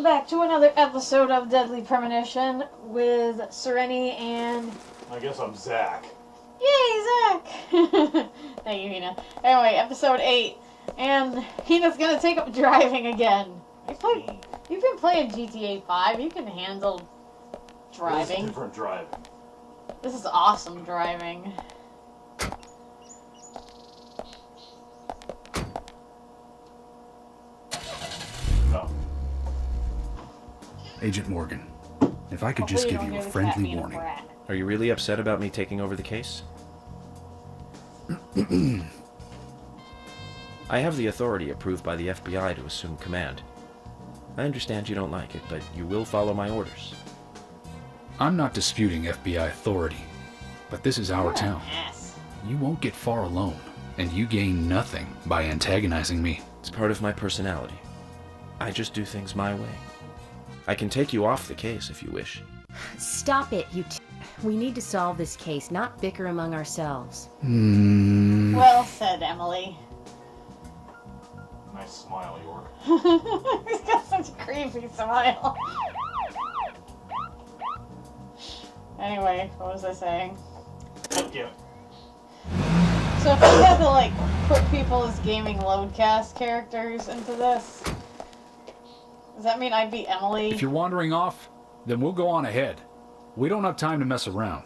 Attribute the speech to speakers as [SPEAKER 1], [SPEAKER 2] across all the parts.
[SPEAKER 1] back to another episode of Deadly Premonition with Seren and...
[SPEAKER 2] I guess I'm Zach.
[SPEAKER 1] Yay, Zach! Thank you, Hina. Anyway, episode 8. And Hina's gonna take up driving again. You've been playing GTA 5. You can handle driving.
[SPEAKER 2] This is different driving.
[SPEAKER 1] This is awesome driving.
[SPEAKER 2] No.
[SPEAKER 3] Agent Morgan, if I could just give you a friendly warning.
[SPEAKER 4] Are you really upset about me taking over the case? I have the authority approved by the FBI to assume command. I understand you don't like it, but you will follow my orders.
[SPEAKER 3] I'm not disputing FBI authority, but this is our town. You won't get far alone, and you gain nothing by antagonizing me.
[SPEAKER 4] It's part of my personality. I just do things my way. I can take you off the case if you wish.
[SPEAKER 5] Stop it, you We need to solve this case, not bicker among ourselves.
[SPEAKER 1] Well said, Emily.
[SPEAKER 2] Nice smile, York.
[SPEAKER 1] He's got such a creepy smile. Anyway, what was I saying?
[SPEAKER 2] Yeah.
[SPEAKER 1] So if we had to, like, put people as Gamingload cast characters into this, does that mean I'd be Emily?
[SPEAKER 3] If you're wandering off, then we'll go on ahead. We don't have time to mess around.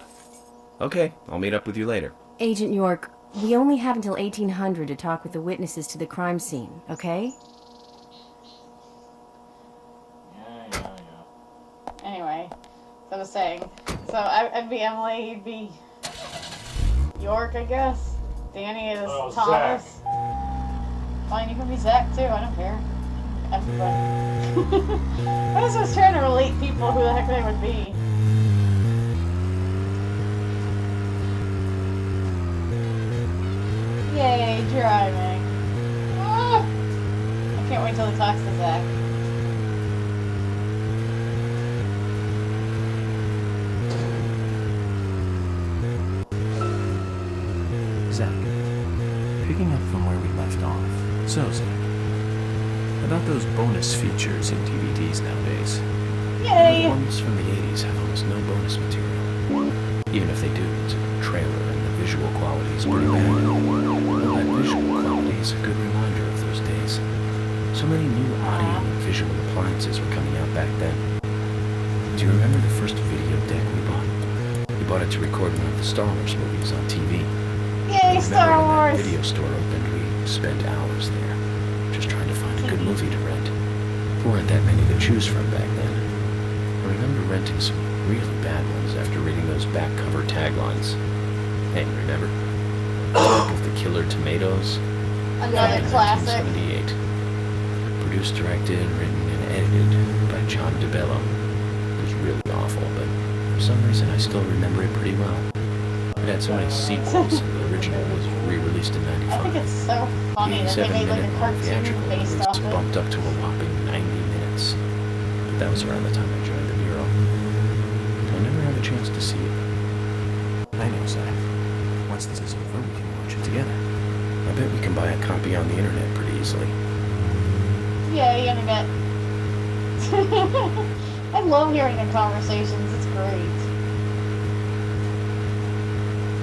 [SPEAKER 4] Okay, I'll meet up with you later.
[SPEAKER 5] Agent York, we only have until 1800 to talk with the witnesses to the crime scene, okay?
[SPEAKER 2] Yeah.
[SPEAKER 1] Anyway, so I was saying, so I'd be Emily, you'd be York, I guess. Danny is Thomas.
[SPEAKER 2] Zach.
[SPEAKER 1] Fine, you can be Zach too, I don't care. Everybody. I was just trying to relate people who the heck they would be. Yay, driving. Ah! I can't wait till he talks to Zach.
[SPEAKER 4] Zach, picking up from where we left off. So, Zach, about those bonus features in DVDs nowadays.
[SPEAKER 1] Yay!
[SPEAKER 4] The ones from the 80s have almost no bonus material. Even if they do, it's a trailer and the visual quality is pretty bad. Well, that visual quality is a good reminder of those days. So many new audio and visual appliances were coming out back then. Do you remember the first video deck we bought? We bought it to record one of the Star Wars movies on TV.
[SPEAKER 1] Yay, Star
[SPEAKER 4] When
[SPEAKER 1] Wars!
[SPEAKER 4] that video store opened, we spent hours there, just trying to find a good movie to rent. There weren't that many to choose from back then. I remember renting some really bad ones after reading those back cover taglines. Hey, remember? Of the Killer Tomatoes.
[SPEAKER 1] Another classic.
[SPEAKER 4] 1978. Produced, directed, written, and edited by John DeBello. It was really awful, but for some reason I still remember it pretty well. It had so many sequels, and the original was re-released in
[SPEAKER 1] I think
[SPEAKER 4] 95.
[SPEAKER 1] it's so funny that they made like a cartoon based off
[SPEAKER 4] was
[SPEAKER 1] it.
[SPEAKER 4] bumped up to a whopping 90 minutes. But that was around the time I joined the Bureau. I'll never have a chance to see it. I know, Zach. Once this is over, we can watch it together. I bet we can buy a copy on the internet pretty easily.
[SPEAKER 1] Yay, internet. I love hearing their conversations, it's great.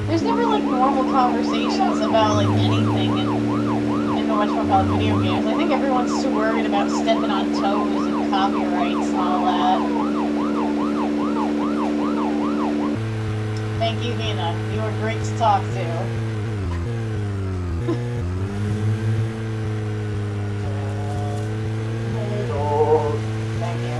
[SPEAKER 1] There's never like normal conversations about like anything in the whatchamacallit video games. I think everyone's too worried about stepping on toes and copyrights and all that. Thank you, Hina. You were great to talk to. Thank you.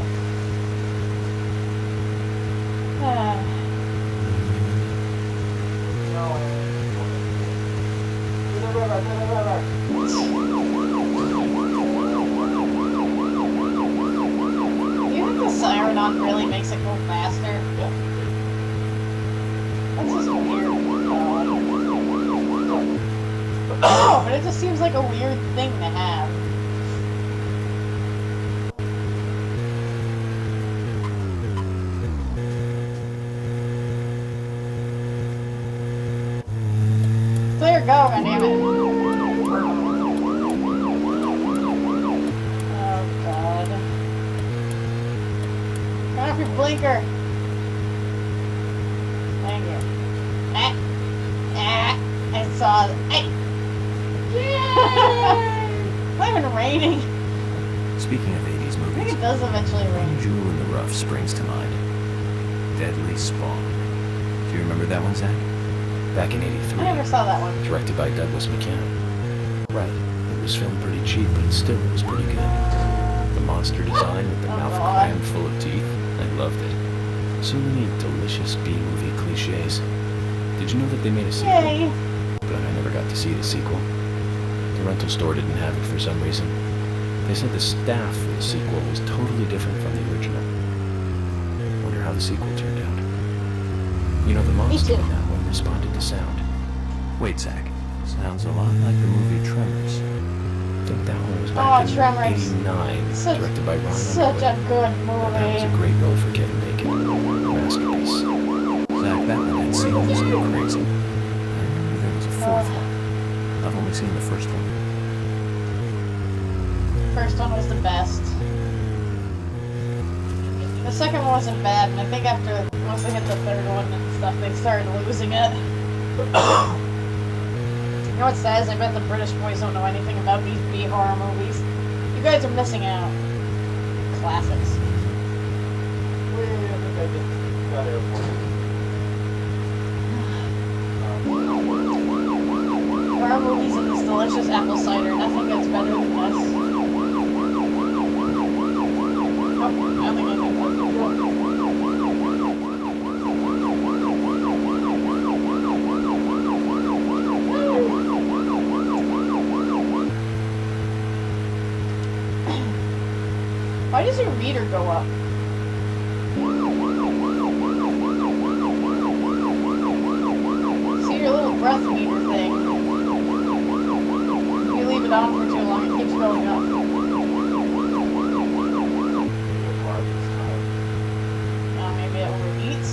[SPEAKER 1] Do you think the siren on really makes it go faster? That's just weird. Oh, but it just seems like a weird thing to have. Clear, go, goddammit. Oh, God. blinker. Thank you. I saw it. It's not even raining.
[SPEAKER 4] Speaking of 80s
[SPEAKER 1] I think
[SPEAKER 4] movies,
[SPEAKER 1] it does eventually rain.
[SPEAKER 4] Jewel in the Rough springs to mind. Deadly Spawn. Do you remember that one, Zach? Back in
[SPEAKER 1] I
[SPEAKER 4] '83.
[SPEAKER 1] never saw that one.
[SPEAKER 4] Directed by Douglas McKenna. Right. It was filmed pretty cheap, but still it was pretty good. The monster design with the mouth crammed full of teeth. I loved it. So many delicious B-movie cliches. Did you know that they made a sequel?
[SPEAKER 1] Yay.
[SPEAKER 4] But I never got to see the sequel. The rental store didn't have it for some reason. They said the staff for the sequel was totally different from the original. Wonder how the sequel turned out. You know, the monster in that one responded to sound. Wait, Zach. Sounds a lot like the movie Tremors. I think that one was back in
[SPEAKER 1] Tremors.
[SPEAKER 4] '89, directed by Ron
[SPEAKER 1] Such a good
[SPEAKER 4] That was a
[SPEAKER 1] movie.
[SPEAKER 4] great role for Kevin Bacon. A masterpiece. Zach, that one had sequels so crazy. I remember there was a fourth one. I've only seen the first one.
[SPEAKER 1] First one was the best. The second one wasn't bad, and I think after once they hit the third one and stuff, they started losing it. You know what's sad is I bet the British boys don't know anything about these B horror movies. You guys are missing out. Classics. Horror movies and this delicious apple cider. Nothing gets better than this. Oh, I think I got that. Why does your meter go up? See your little breath meter thing. If you leave it on for too long, it keeps going up. Maybe it overheats.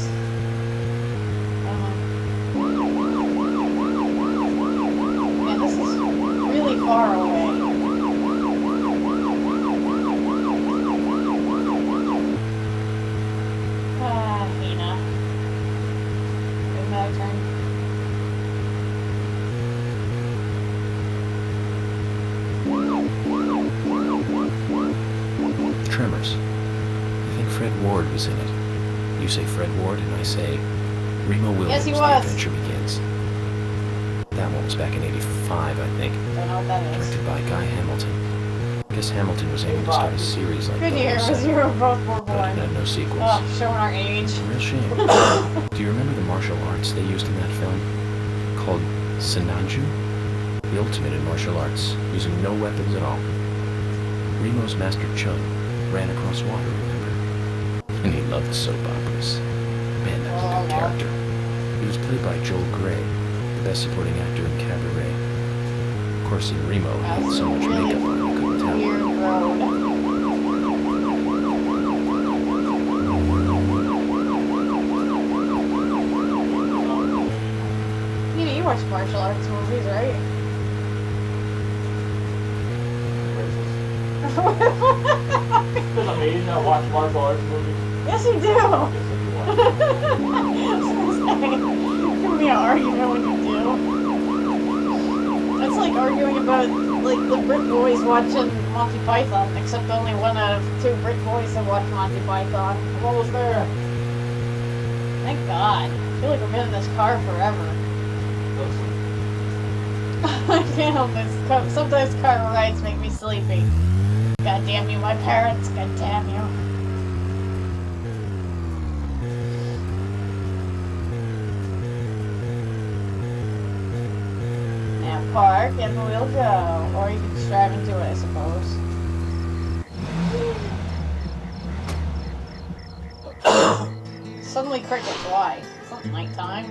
[SPEAKER 1] Man, this is really far away. Hina. Is that a turn?
[SPEAKER 4] Tremors. I think Fred Ward was in it. You say Fred Ward, and I say Remo Williams.
[SPEAKER 1] Yes, he
[SPEAKER 4] The
[SPEAKER 1] was.
[SPEAKER 4] Adventure Begins. That one was back in '85, I think.
[SPEAKER 1] Don't know what that is.
[SPEAKER 4] Directed by Guy Hamilton. I guess Hamilton was aiming to start a series like
[SPEAKER 1] Good year,
[SPEAKER 4] those,
[SPEAKER 1] because you were both were
[SPEAKER 4] but it
[SPEAKER 1] born.
[SPEAKER 4] had no sequels.
[SPEAKER 1] Oh, showing our age.
[SPEAKER 4] Real shame. Do you remember the martial arts they used in that film? Called Senanju? The ultimate in martial arts, using no weapons at all. Remo's master Chung ran across water, remember? And he loved soap operas. Man, that was a good character. He was played by Joel Grey, the best supporting actor in Cabaret. Of course, in Remo, he had so much makeup on you couldn't tell.
[SPEAKER 1] Weird road. You watch martial arts movies, right?
[SPEAKER 2] Because I'm Asian, I watch martial arts movies.
[SPEAKER 1] Yes, you do.
[SPEAKER 2] Yes, I do watch.
[SPEAKER 1] Give me an argument when you do. It's like arguing about like the Brit boys watching Monty Python, except only one out of two Brit boys have watched Monty Python.
[SPEAKER 2] I'm almost there.
[SPEAKER 1] Thank God. I feel like we've been in this car forever. I can't help this. Sometimes car rides make me sleepy. God damn you, my parents. God damn you. Now park and we'll go. Or you can just drive into it, I suppose. Suddenly crickets, why? It's not nighttime.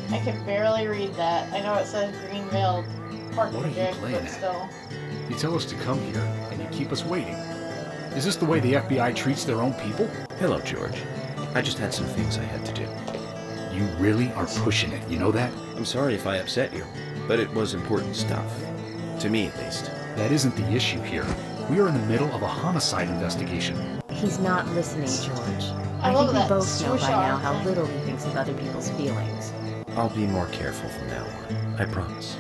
[SPEAKER 1] I can barely read that. I know it says Greenville Park
[SPEAKER 3] What are you
[SPEAKER 1] Project,
[SPEAKER 3] playing
[SPEAKER 1] but
[SPEAKER 3] at?
[SPEAKER 1] still.
[SPEAKER 3] You tell us to come here, and you keep us waiting. Is this the way the FBI treats their own people?
[SPEAKER 4] Hello, George. I just had some things I had to do.
[SPEAKER 3] You really are pushing it, you know that?
[SPEAKER 4] I'm sorry if I upset you, but it was important stuff. To me, at least.
[SPEAKER 3] That isn't the issue here. We are in the middle of a homicide investigation.
[SPEAKER 5] He's not listening, George.
[SPEAKER 1] I
[SPEAKER 5] I
[SPEAKER 1] love
[SPEAKER 5] think we
[SPEAKER 1] that
[SPEAKER 5] both know by
[SPEAKER 1] swoosh
[SPEAKER 5] now
[SPEAKER 1] arm
[SPEAKER 5] how
[SPEAKER 1] thing.
[SPEAKER 5] little he thinks of other people's feelings.
[SPEAKER 4] I'll be more careful from now on. I promise.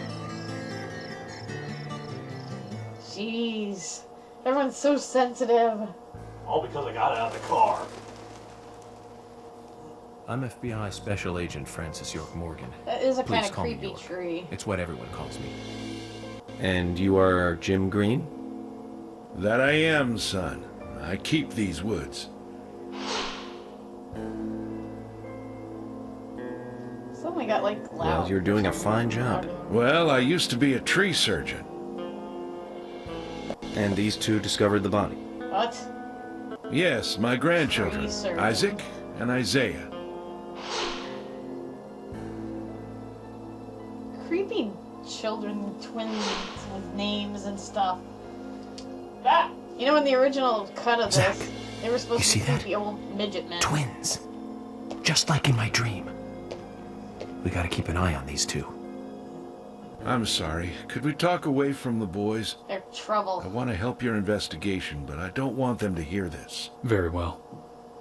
[SPEAKER 1] Jeez. Everyone's so sensitive.
[SPEAKER 2] All because I got out of the car.
[SPEAKER 4] I'm FBI Special Agent Francis York Morgan.
[SPEAKER 1] That is a
[SPEAKER 4] Please
[SPEAKER 1] kind of
[SPEAKER 4] call me
[SPEAKER 1] creepy
[SPEAKER 4] York.
[SPEAKER 1] tree.
[SPEAKER 4] It's what everyone calls me. And you are Jim Green?
[SPEAKER 6] That I am, son. I keep these woods.
[SPEAKER 1] Something got like loud.
[SPEAKER 4] Well, you're doing a fine job.
[SPEAKER 6] Well, I used to be a tree surgeon.
[SPEAKER 4] And these two discovered the body.
[SPEAKER 1] What?
[SPEAKER 6] Yes, my grandchildren,
[SPEAKER 1] Tree surgeon.
[SPEAKER 6] Isaac and Isaiah.
[SPEAKER 1] Creepy children, twins with names and stuff. Ah! You know, in the original cut of
[SPEAKER 4] Zach,
[SPEAKER 1] this, they were supposed
[SPEAKER 4] you
[SPEAKER 1] to
[SPEAKER 4] see
[SPEAKER 1] be
[SPEAKER 4] that?
[SPEAKER 1] creepy old midget men.
[SPEAKER 4] Twins. Just like in my dream. We gotta keep an eye on these two.
[SPEAKER 6] I'm sorry. Could we talk away from the boys?
[SPEAKER 1] They're trouble.
[SPEAKER 6] I want to help your investigation, but I don't want them to hear this.
[SPEAKER 3] Very well.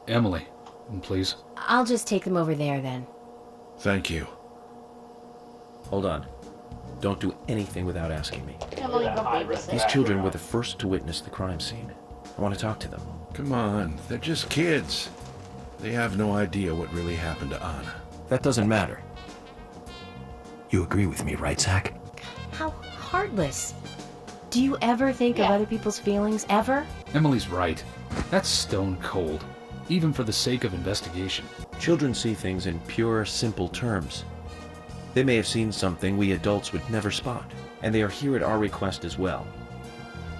[SPEAKER 3] Emily, please.
[SPEAKER 5] I'll just take them over there then.
[SPEAKER 6] Thank you.
[SPEAKER 4] Hold on. Don't do anything without asking me.
[SPEAKER 1] Emily, go
[SPEAKER 2] High-risk
[SPEAKER 1] babysit.
[SPEAKER 4] These children were the first to witness the crime scene. I want to talk to them.
[SPEAKER 6] Come on, they're just kids. They have no idea what really happened to Anna.
[SPEAKER 4] That doesn't matter. You agree with me, right, Zach?
[SPEAKER 5] How heartless. Do you ever think of
[SPEAKER 1] Yeah.
[SPEAKER 5] other people's feelings, ever?
[SPEAKER 3] Emily's right. That's stone cold, even for the sake of investigation.
[SPEAKER 4] Children see things in pure, simple terms. They may have seen something we adults would never spot, and they are here at our request as well.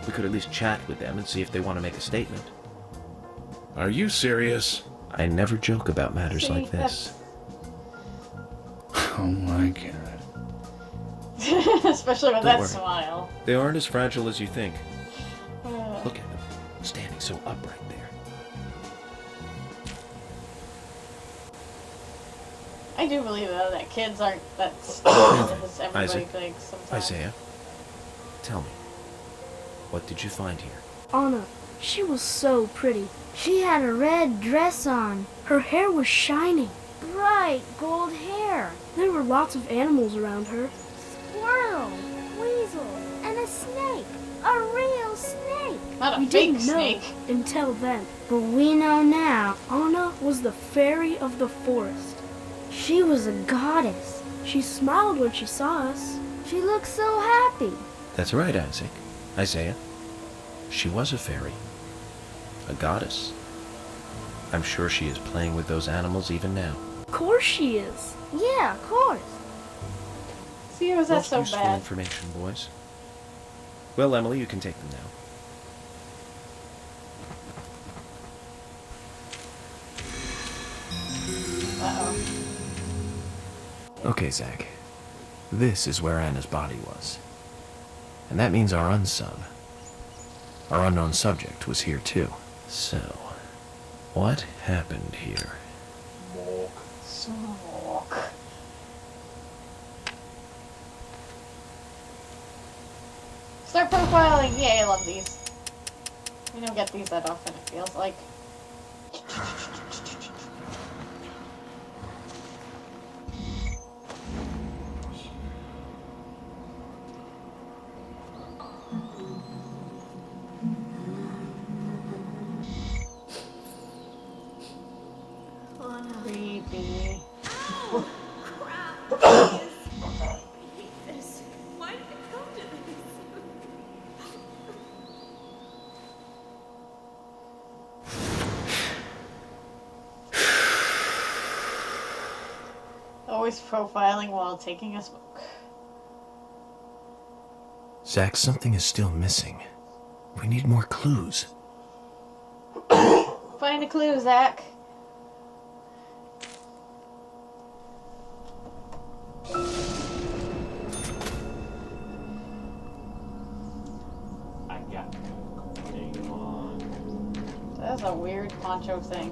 [SPEAKER 4] We could at least chat with them and see if they want to make a statement.
[SPEAKER 6] Are you serious?
[SPEAKER 4] I never joke about matters
[SPEAKER 1] See,
[SPEAKER 4] like this.
[SPEAKER 3] Oh my god.
[SPEAKER 1] Especially with
[SPEAKER 4] Don't
[SPEAKER 1] that
[SPEAKER 4] worry.
[SPEAKER 1] smile.
[SPEAKER 4] They aren't as fragile as you think.
[SPEAKER 1] Uh,
[SPEAKER 4] Look at them, standing so upright there.
[SPEAKER 1] I do believe though that kids aren't that stupid as everybody
[SPEAKER 4] Isaac.
[SPEAKER 1] thinks sometimes.
[SPEAKER 4] Isaiah, tell me, what did you find here?
[SPEAKER 7] Anna, she was so pretty. She had a red dress on. Her hair was shining. Bright gold hair. There were lots of animals around her. Squirrel, weasel, and a snake. A real snake.
[SPEAKER 1] Not a
[SPEAKER 7] We
[SPEAKER 1] fake
[SPEAKER 7] didn't know
[SPEAKER 1] snake.
[SPEAKER 7] until then. But we know now. Anna was the fairy of the forest. She was a goddess. She smiled when she saw us. She looked so happy.
[SPEAKER 4] That's right, Isaac. Isaiah. She was a fairy. A goddess. I'm sure she is playing with those animals even now.
[SPEAKER 7] Of course she is. Yeah, of course.
[SPEAKER 1] See, was that
[SPEAKER 4] Most
[SPEAKER 1] so
[SPEAKER 4] useful
[SPEAKER 1] bad?
[SPEAKER 4] information, boys. Well, Emily, you can take them now.
[SPEAKER 1] Uh-oh.
[SPEAKER 4] Okay, Zach. This is where Anna's body was. And that means our unsub, our unknown subject, was here too. So, what happened here?
[SPEAKER 1] Smoke. Start profiling. Yay, I love these. We don't get these that often, it feels like. Creepy. Always profiling while taking a smoke.
[SPEAKER 4] Zach, something is still missing. We need more clues.
[SPEAKER 1] Find a clue, Zach.
[SPEAKER 2] I got hang on.
[SPEAKER 1] That's a weird poncho thing.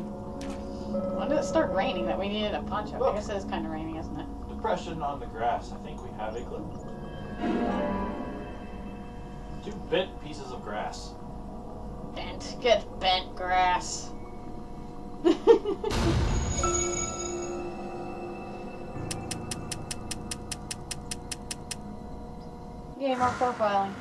[SPEAKER 1] When did it start raining that we needed a poncho? I guess it is kind of raining, isn't it?
[SPEAKER 2] Depression on the grass. I think we have a clue. 2 bent pieces of grass.
[SPEAKER 1] Bent. Get bent, grass. Yay, more profiling.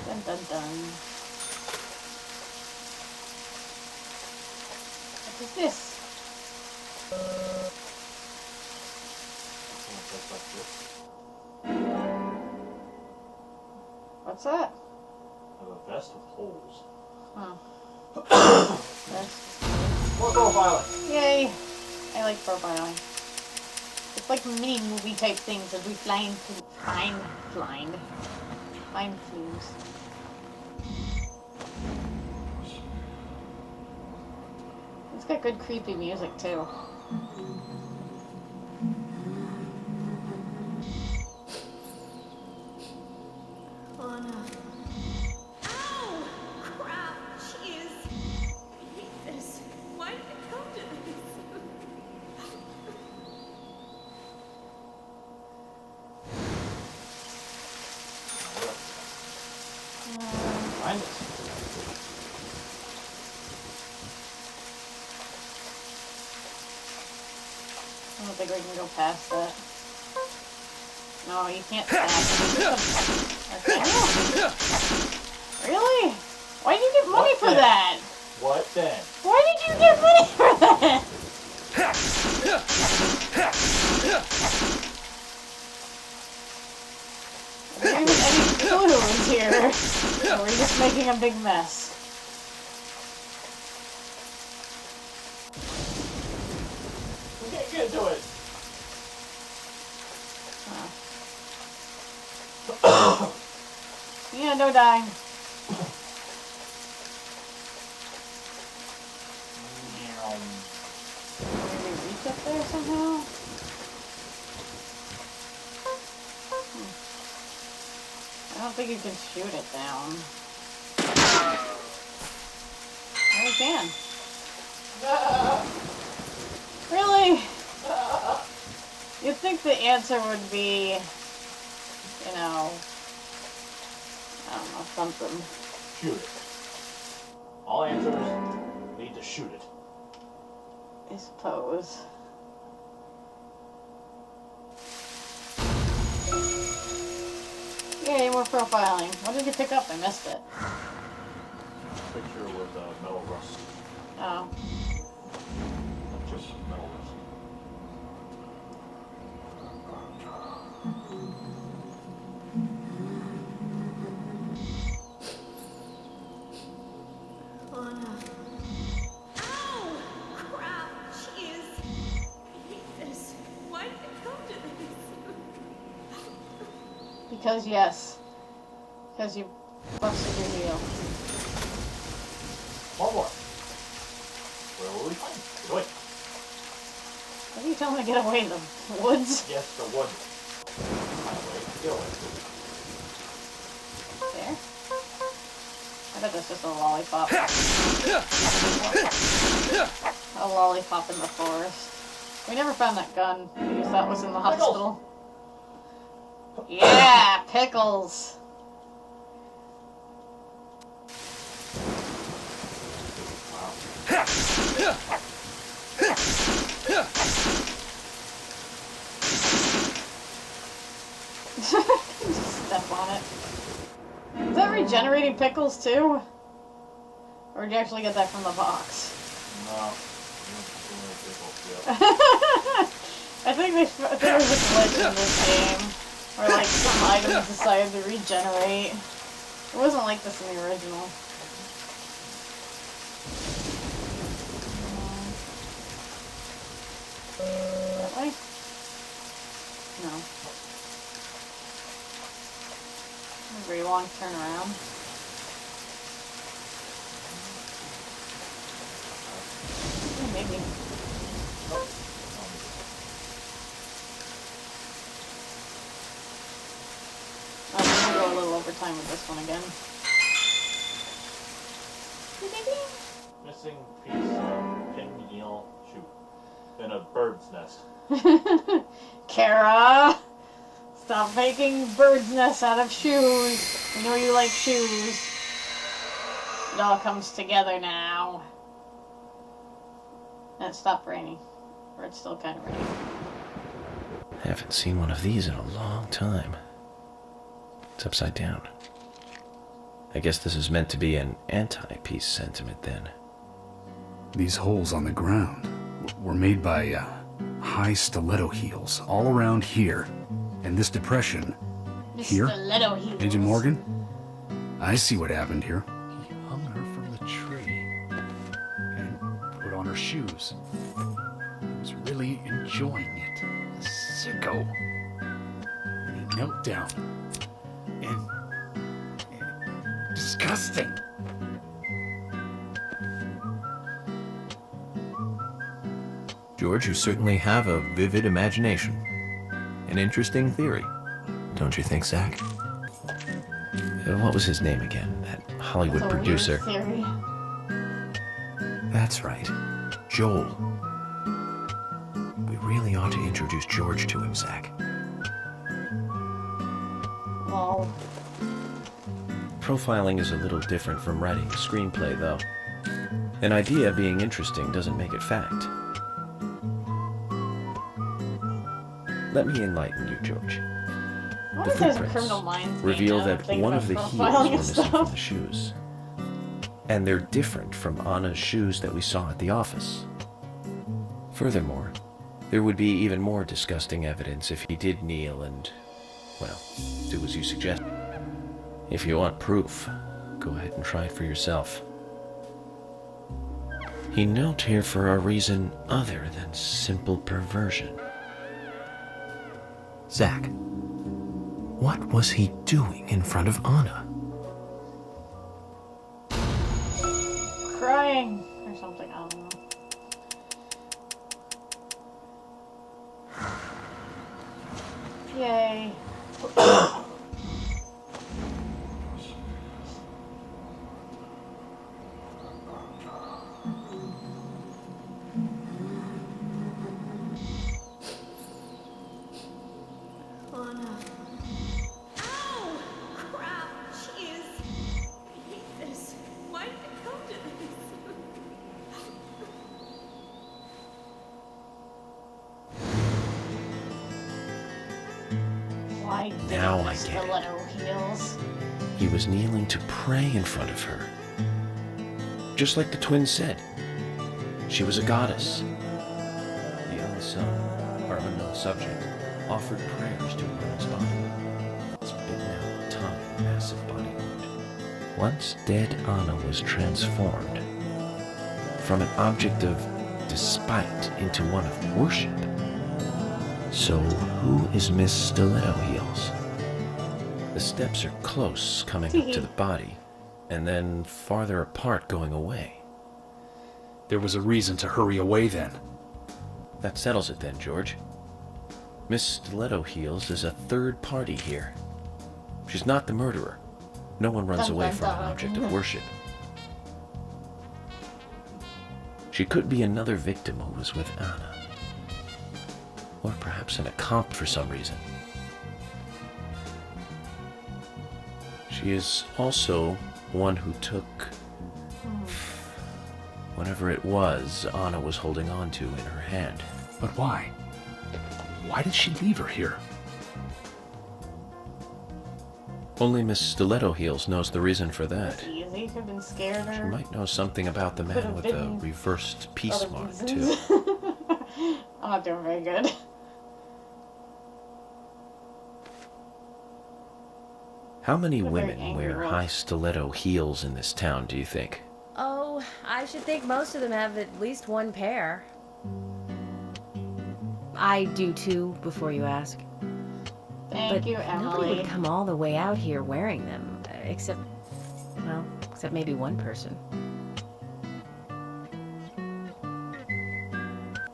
[SPEAKER 1] Dun dun dun. What is this? What's that?
[SPEAKER 2] I have a vest with holes.
[SPEAKER 1] Oh. That's...
[SPEAKER 2] More profiling.
[SPEAKER 1] Yay! I like profiling. It's like mini movie type things as we find clues. It's got good creepy music too.
[SPEAKER 2] Find it.
[SPEAKER 1] I don't think we can go past that. No, you can't stab him. Really? Why did you get money for that?
[SPEAKER 2] What then?
[SPEAKER 1] Why did you get money for that? Are there even any clues here? Or are we just making a big mess?
[SPEAKER 2] We can't get to it.
[SPEAKER 1] Yeah, no dying. Can we reach up there somehow? I don't think you can shoot it down. Oh, you can. Really? You'd think the answer would be, you know, I don't know, something.
[SPEAKER 2] Shoot it. All answers need to shoot it.
[SPEAKER 1] I suppose. Yay, more profiling. What did you pick up? I missed it.
[SPEAKER 2] Picture with metal rust.
[SPEAKER 1] Oh.
[SPEAKER 2] Not just metal rust.
[SPEAKER 1] Because yes. Because you busted your heel.
[SPEAKER 2] One more. Where will we find it? Get away.
[SPEAKER 1] What are you telling me to get away? The woods?
[SPEAKER 2] Yes, the wood. Find a way. Get away.
[SPEAKER 1] There? I bet that's just a lollipop. A lollipop in the forest. We never found that gun because that was in the hospital. Yeah, pickles. Just step on it. Is that regenerating pickles too? Or did you actually get that from the box?
[SPEAKER 2] No.
[SPEAKER 1] I think there was a glitch in this game where like some items decided to regenerate. It wasn't like this in the original. That way? No. A very long turnaround. I'm gonna go a little overtime with this one again.
[SPEAKER 2] Missing piece of pinwheel shoe in a bird's nest.
[SPEAKER 1] Kara! Stop making bird's nests out of shoes. I know you like shoes. It all comes together now. And it stopped raining. Or it's still kind of raining.
[SPEAKER 4] Haven't seen one of these in a long time. It's upside down. I guess this is meant to be an anti-peace sentiment then.
[SPEAKER 3] These holes on the ground were made by high stiletto heels all around here. And this depression here,
[SPEAKER 1] Stiletto heels.
[SPEAKER 3] Agent Morgan, I see what happened here. He hung her from the tree and put on her shoes. He was really enjoying it. A sicko. And he knelt down. And disgusting.
[SPEAKER 4] George, you certainly have a vivid imagination. An interesting theory. Don't you think, Zach? What was his name again? That Hollywood
[SPEAKER 1] That's a
[SPEAKER 4] producer.
[SPEAKER 1] weird theory.
[SPEAKER 4] That's right. Joel. We really ought to introduce George to him, Zach.
[SPEAKER 1] Well,
[SPEAKER 4] Profiling is a little different from writing a screenplay, though. An idea being interesting doesn't make it fact. Let me enlighten you, George.
[SPEAKER 1] I
[SPEAKER 4] The
[SPEAKER 1] wonder if there's a
[SPEAKER 4] footprints
[SPEAKER 1] Criminal Minds
[SPEAKER 4] reveal
[SPEAKER 1] game now
[SPEAKER 4] that
[SPEAKER 1] thinking
[SPEAKER 4] one
[SPEAKER 1] about
[SPEAKER 4] of the heels
[SPEAKER 1] profiling
[SPEAKER 4] were
[SPEAKER 1] and
[SPEAKER 4] missing from
[SPEAKER 1] stuff.
[SPEAKER 4] the shoes. And they're different from Anna's shoes that we saw at the office. Furthermore, there would be even more disgusting evidence if he did kneel and, well, do as you suggest. If you want proof, go ahead and try it for yourself. He knelt here for a reason other than simple perversion. Zach, what was he doing in front of Anna?
[SPEAKER 1] Crying or something, I don't know. Yay. Why did
[SPEAKER 4] Now
[SPEAKER 1] the
[SPEAKER 4] I get it.
[SPEAKER 1] stiletto heels?
[SPEAKER 4] He was kneeling to pray in front of her. Just like the twins said. She was a goddess. The unsung, or unknown subject, offered prayers to Anna's body. It's bitten out a tongue and massive body wound. Once dead Anna was transformed from an object of despite into one of worship. So who is Miss Stiletto Heels? The steps are close coming up to the body, and then farther apart going away.
[SPEAKER 3] There was a reason to hurry away then.
[SPEAKER 4] That settles it then, George. Miss Stiletto Heels is a third party here. She's not the murderer. No one runs
[SPEAKER 1] Dun,
[SPEAKER 4] away
[SPEAKER 1] dun,
[SPEAKER 4] from an
[SPEAKER 1] dun.
[SPEAKER 4] object of worship. She could be another victim who was with Anna. Or perhaps an accomplice for some reason. She is also one who took whatever it was Anna was holding on to in her hand.
[SPEAKER 3] But why? Why did she leave her here?
[SPEAKER 4] Only Miss Stiletto Heels knows the reason for that.
[SPEAKER 1] Easy, could have been scared
[SPEAKER 4] She
[SPEAKER 1] or
[SPEAKER 4] might know something about the man
[SPEAKER 1] Could've
[SPEAKER 4] with the
[SPEAKER 1] been
[SPEAKER 4] reversed peace
[SPEAKER 1] other
[SPEAKER 4] mark,
[SPEAKER 1] reasons.
[SPEAKER 4] too.
[SPEAKER 1] I'm not doing very good.
[SPEAKER 4] How many
[SPEAKER 1] You're a very
[SPEAKER 4] women
[SPEAKER 1] angry
[SPEAKER 4] wear
[SPEAKER 1] wolf.
[SPEAKER 4] high stiletto heels in this town, do you think?
[SPEAKER 5] Oh, I should think most of them have at least one pair. I do too, before you ask.
[SPEAKER 1] Thank
[SPEAKER 5] But
[SPEAKER 1] you,
[SPEAKER 5] nobody
[SPEAKER 1] Emily.
[SPEAKER 5] would come all the way out here wearing them, except maybe one person.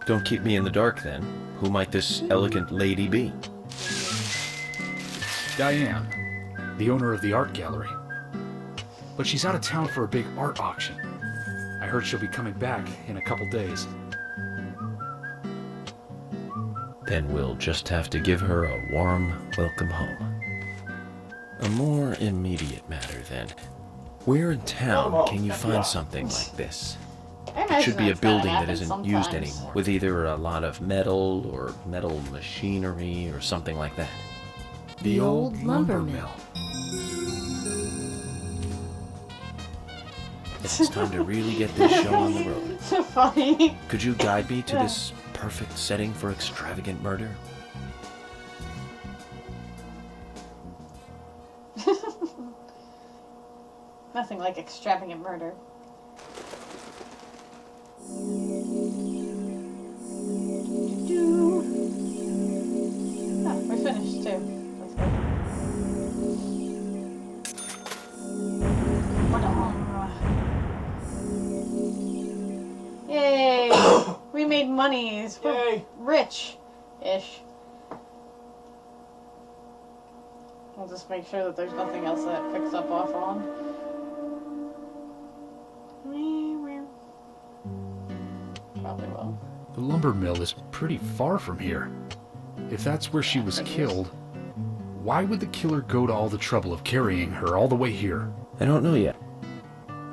[SPEAKER 4] Don't keep me in the dark, then. Who might this elegant lady be?
[SPEAKER 3] Diane, the owner of the art gallery. But she's out of town for a big art auction. I heard she'll be coming back in a couple days.
[SPEAKER 4] Then we'll just have to give her a warm welcome home. A more immediate matter, then. Where in town can you find something like this? It should be a building that isn't used anymore, with either a lot of metal or metal machinery or something like that.
[SPEAKER 5] The old lumber mill.
[SPEAKER 4] It's time to really get this show on the road.
[SPEAKER 1] So funny.
[SPEAKER 4] Could you guide me to this perfect setting for extravagant murder?
[SPEAKER 1] Nothing like extravagant murder. Oh, we're finished too. That's good. Yay! We made monies. We're
[SPEAKER 2] Yay!
[SPEAKER 1] rich-ish. We'll just make sure that there's nothing else that it picks up off on. Probably will.
[SPEAKER 3] The lumber mill is pretty far from here. If that's where she was killed, why would the killer go to all the trouble of carrying her all the way here?
[SPEAKER 4] I don't know yet.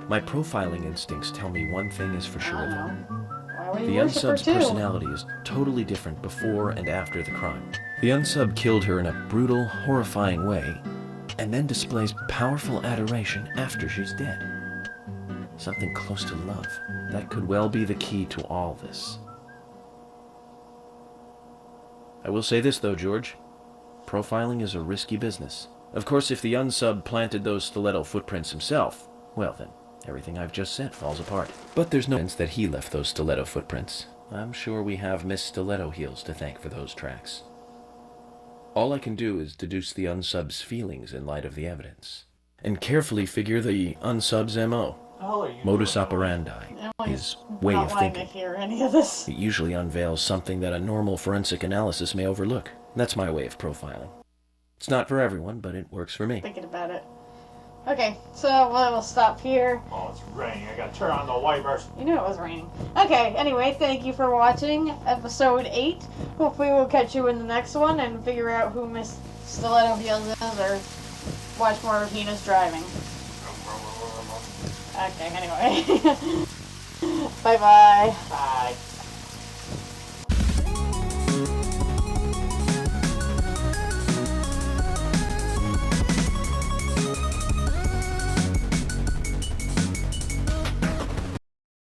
[SPEAKER 4] My profiling instincts tell me one thing is for
[SPEAKER 1] I
[SPEAKER 4] sure,
[SPEAKER 1] don't
[SPEAKER 4] though.
[SPEAKER 1] know. Why would
[SPEAKER 4] The
[SPEAKER 1] he worship her
[SPEAKER 4] unsub's
[SPEAKER 1] too?
[SPEAKER 4] personality is totally different before and after the crime. The unsub killed her in a brutal, horrifying way, and then displays powerful adoration after she's dead. Something close to love. That could well be the key to all this. I will say this, though, George. Profiling is a risky business. Of course, if the unsub planted those stiletto footprints himself, well then, everything I've just said falls apart. But there's no evidence that he left those stiletto footprints. I'm sure we have Miss Stiletto Heels to thank for those tracks. All I can do is deduce the unsub's feelings in light of the evidence, and carefully figure the unsub's M.O. Modus operandi, his way
[SPEAKER 1] not
[SPEAKER 4] of
[SPEAKER 1] wanting to
[SPEAKER 4] thinking.
[SPEAKER 1] hear any of this.
[SPEAKER 4] It usually unveils something that a normal forensic analysis may overlook. That's my way of profiling. It's not for everyone, but it works for me.
[SPEAKER 1] Thinking about it. Okay, so we'll stop here.
[SPEAKER 2] Oh, it's raining. I gotta turn on the wipers.
[SPEAKER 1] You knew it was raining. Okay, anyway, thank you for watching episode 8. Hopefully we'll catch you in the next one and figure out who Miss Stiletto Heels is, or watch more of Hina's driving. Okay, anyway. Bye-bye.
[SPEAKER 2] Bye.